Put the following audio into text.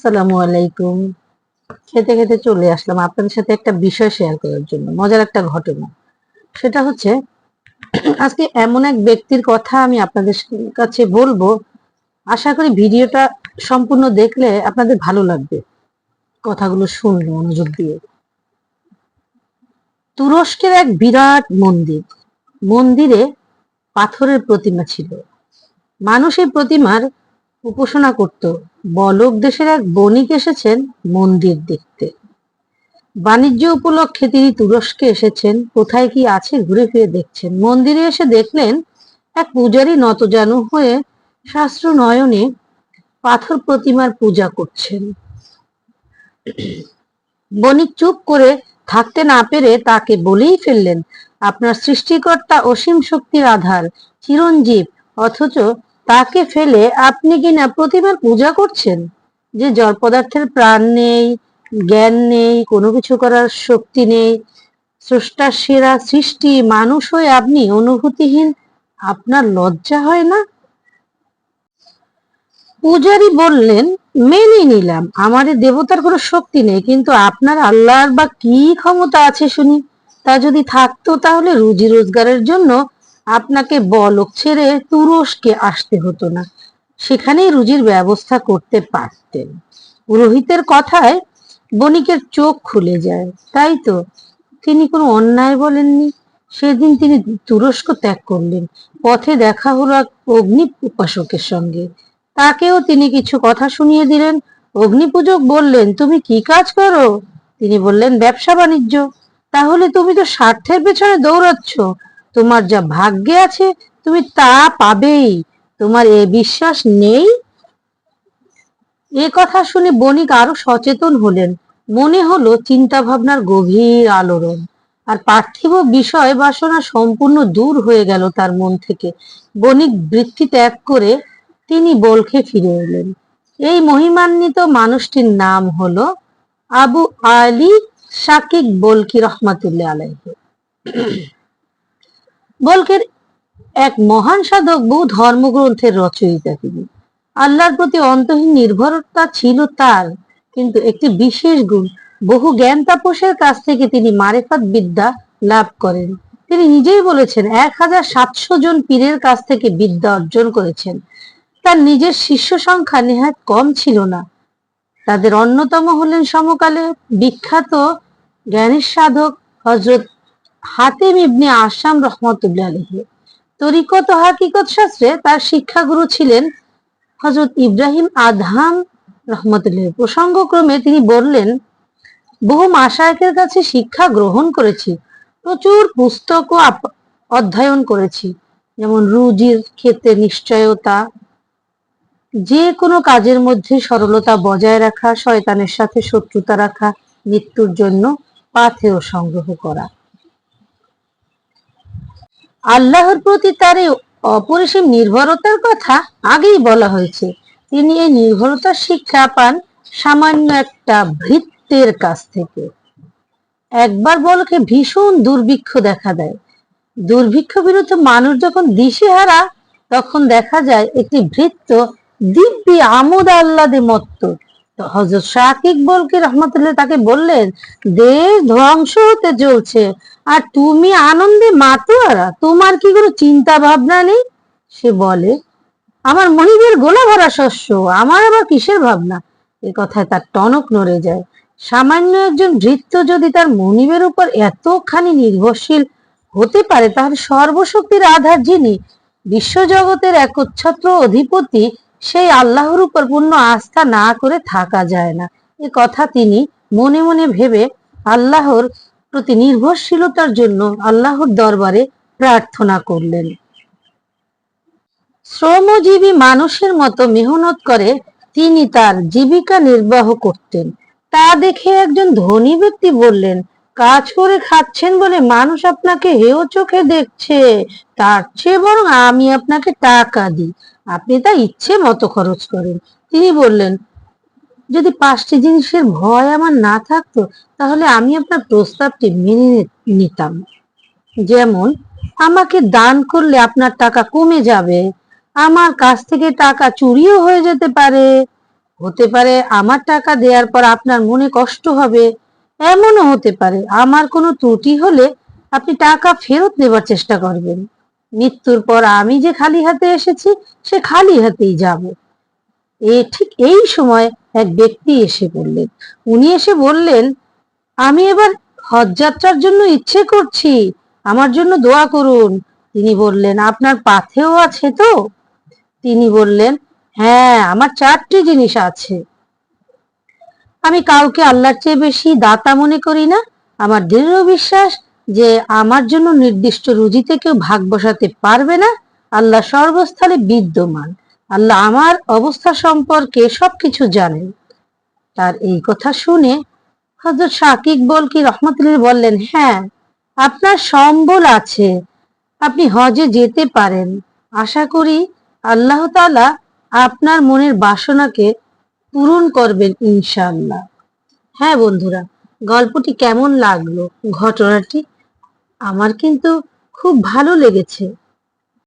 আসসালামু আলাইকুম। খেতে খেতে চলে আসলাম আপনাদের সাথে একটা বিষয় শেয়ার করার জন্য, মজার একটা ঘটনা। সেটা হচ্ছে আজকে এমন এক ব্যক্তির কথা আমি আপনাদের কাছে বলবো। আশা করি ভিডিওটা সম্পূর্ণ দেখলে আপনাদের ভালো লাগবে, কথাগুলো শুনলে মনোযোগ দিয়ে। তুরস্কের এক বিরাট মন্দিরে পাথরের প্রতিমা ছিল। মানুষ এই প্রতিমার উপাসনা করত। বলক দেশের এক বণিক এসেছেন মন্দির দেখতে। বাণিজ্য উপলক্ষে তিনি তুরস্কে এসেছেন। কোথায় কি আছে ঘুরে ফিরে দেখছেন। মন্দিরে এসে দেখলেন এক পূজারী নতজানু হয়ে শাস্ত্র নয়নে পাথর প্রতিমার পূজা করছেন। বণিক চুপ করে থাকতে না পেরে তাকে বলেই ফেললেন, আপনার সৃষ্টিকর্তা অসীম শক্তির আধার, চিরঞ্জীব, অথচ তাকে ফেলে আপনি কিনা প্রতিমার পূজা করছেন। যে জড় পদার্থের প্রাণ নেই, জ্ঞান নেই, কোনো কিছু করার শক্তি নেই, স্রষ্টার সেরা সৃষ্টি মানুষ হয়ে আপনি অনুভূতিহীন, আপনার লজ্জা হয় না? পূজারী বললেন, মেনে নিলাম আমাদের দেবতার কোনো শক্তি নেই, কিন্তু আপনার আল্লাহর বা কি ক্ষমতা আছে শুনি। তা যদি থাকতো তাহলে রুজি রোজগারের জন্য আপনাকে বলক ছেড়ে তুরস্কে আসতে হতো না, সেখানেই রুজির ব্যবস্থা করতে পারতেন। পুরোহিতের কথায় বণিকের চোখ খুলে যায়। তাই তো, তিনি কোনো অন্যায় বলেননি। সেদিন তিনি তুরস্ক ত্যাগ করলেন। পথে দেখা হলো এক অগ্নি উপাসকের সঙ্গে। তাকেও তিনি কিছু কথা শুনিয়ে দিলেন। অগ্নিপূজক বললেন, তুমি কি কাজ করো? তিনি বললেন, ব্যবসা বাণিজ্য। তাহলে তুমি তো স্বার্থের পেছনে দৌড়াচ্ছ। তোমার যা ভাগ্যে আছে তুমি তা পাবেই। তোমার এ বিশ্বাস নেই? এ কথা শুনে বণিক আরো সচেতন হলেন। মনে হলো চিন্তা ভাবনার গভীর আলোড়ন, আর পার্থিব বিষয় বাসনা সম্পূর্ণ দূর হয়ে গেল তার মন থেকে। বণিক বৃত্তি ত্যাগ করে তিনি বলখে ফিরে এলেন। এই মহিমান্বিত মানুষটির নাম হলো আবু আলী শাকিক বলকি রহমাতুল্লাহ আলাইহি। বলকের এক মহান সাধক, বহু ধর্মগ্রন্থের রচয়িতা তিনি। আল্লাহর প্রতি অন্তহীন নির্ভরতা ছিল তার, কিন্তু একটি বিশেষ গুণ, বহু জ্ঞান তাপসের কাছ থেকে তিনি মারেফাত বিদ্যা লাভ করেন। তিনি নিজেই বলেছেন 1700 জন পীরের কাছ থেকে বিদ্যা অর্জন করেছেন। তার নিজের শিষ্য সংখ্যা নেহাত কম ছিল না। তাদের অন্যতম হলেন সমকালে বিখ্যাত জ্ঞানের সাধক হযরত হাতেম ইবনে আসাম রহমতুল্লাহ আলাইহি। তরিকত ও হাকিকত শাস্ত্রে তার শিক্ষাগুরু ছিলেন হযরত ইব্রাহিম আদহাম রহমতুল্লাহ। প্রসঙ্গক্রমে তিনি বললেন, বহু মাশায়েখের কাছে শিক্ষা গ্রহণ করেছি, প্রচুর পুস্তক ও অধ্যয়ন করেছি, যেমন রুজির ক্ষেত্রে নিশ্চয়তা, যে কোনো কাজের মধ্যে সরলতা বজায় রাখা, শয়তানের সাথে শত্রুতা রাখা, মৃত্যুর জন্য পাথেয় সংগ্রহ করা। আল্লাহর প্রতি তার এই অপরিসীম নির্ভরতার কথা আগেই বলা হয়েছে। তিনি এই নির্ভরতার শিক্ষা পান সামান্য একটা ভৃত্যের কাছ থেকে। একবার বলকে ভীষণ দুর্ভিক্ষ দেখা দেয়। দুর্ভিক্ষ বিরুদ্ধে মানুষ যখন দিশেহারা, তখন দেখা যায় একটি ভৃত্য দিব্যি আমোদ আহ্লাদে মত্ত। হযরত শাকিক বলকি রহমতুল্লাহ তাকে বললেন, দেশ ধ্বংস হতে চলছে আর তুমি আনন্দে মাতোয়ারা, তোমার কি কোনো চিন্তা ভাবনা নেই? সে বলে, আমার মনিবের গোলা ভরা শস্য, আমার আবার কিসের ভাবনা? এ কথায় তার টনক নড়ে যায়। সামান্য একজন ভৃত্য যদি তার মনিবের উপর এতখানি নির্ভরশীল হতে পারে, তাহলে সর্বশক্তির আধার যিনি, বিশ্বজগতের একচ্ছত্র অধিপতি, সেই আল্লাহর উপর পূর্ণ আস্থা না করে থাকা যায় না। এ কথা তিনি মনে মনে ভেবে আল্লাহর প্রতি নির্ভরশীলতার জন্য আল্লাহর দরবারে প্রার্থনা করলেন। শ্রমজীবী মানুষের মতো মেহনত করে তিনি তার জীবিকা নির্বাহ করতেন। তা দেখে একজন ধনী ব্যক্তি বললেন, কাজ করে খাচ্ছেন বলে মানুষ আপনাকে হেয় চোখে দেখছে, তার চেয়ে বরং আমি আপনাকে টাকা দিই, আপনি তা ইচ্ছে মতো খরচ করেন। তিনি বললেন, যদি 5টি জিনিসের ভয় আমার না থাকতো, তাহলে আমি আপনার প্রস্তাবটি মেনে নিতাম। যেমন, আমাকে দান করলে আপনার টাকা কমে যাবে, আমার কাছ থেকে টাকা চুরিও হয়ে যেতে পারে, হতে পারে আমার টাকা দেওয়ার পর আপনার মনে কষ্ট হবে, এমনও হতে পারে আমার কোনো ত্রুটি হলে আপনি টাকা ফেরত নেবার চেষ্টা করবেন। মৃত্যুর পর আমি যে খালি হাতে এসেছি, সে খালি হাতেই যাব। ঠিক এই সময় এক ব্যক্তি এসে পড়লেন। উনি এসে বললেন, আমি এবার হজ যাত্রার জন্য ইচ্ছে করছি, আমার জন্য দোয়া করুন। তিনি বললেন, আপনার পাথেও আছে তো? তিনি বললেন, হ্যাঁ, আমার 4টি জিনিস আছে। আমি কাউকে আল্লাহর চেয়ে বেশি দাতা মনে করি না। আমার দৃঢ় বিশ্বাস যে আমার জন্য নির্দিষ্ট রুজিতে কেউ ভাগ বসাতে পারবে না। আল্লাহ সর্বস্থলে বিদ্যমান। আল্লাহ আমার অবস্থা সম্পর্কে সবকিছু জানেন। তার এই কথা শুনে হযরত শাকিক বলকি রহমতুল্লাহ বললেন, হ্যাঁ, আপনার সম্বল আছে, আপনি হজে যেতে পারেন। আশা করি আল্লাহ তাআলা আপনার মনের বাসনাকে পূরণ করবেন ইনশাআল্লাহ। হ্যাঁ বন্ধুরা, গল্পটি কেমন লাগলো, ঘটনাটি আমার কিন্তু খুব ভালো লেগেছে।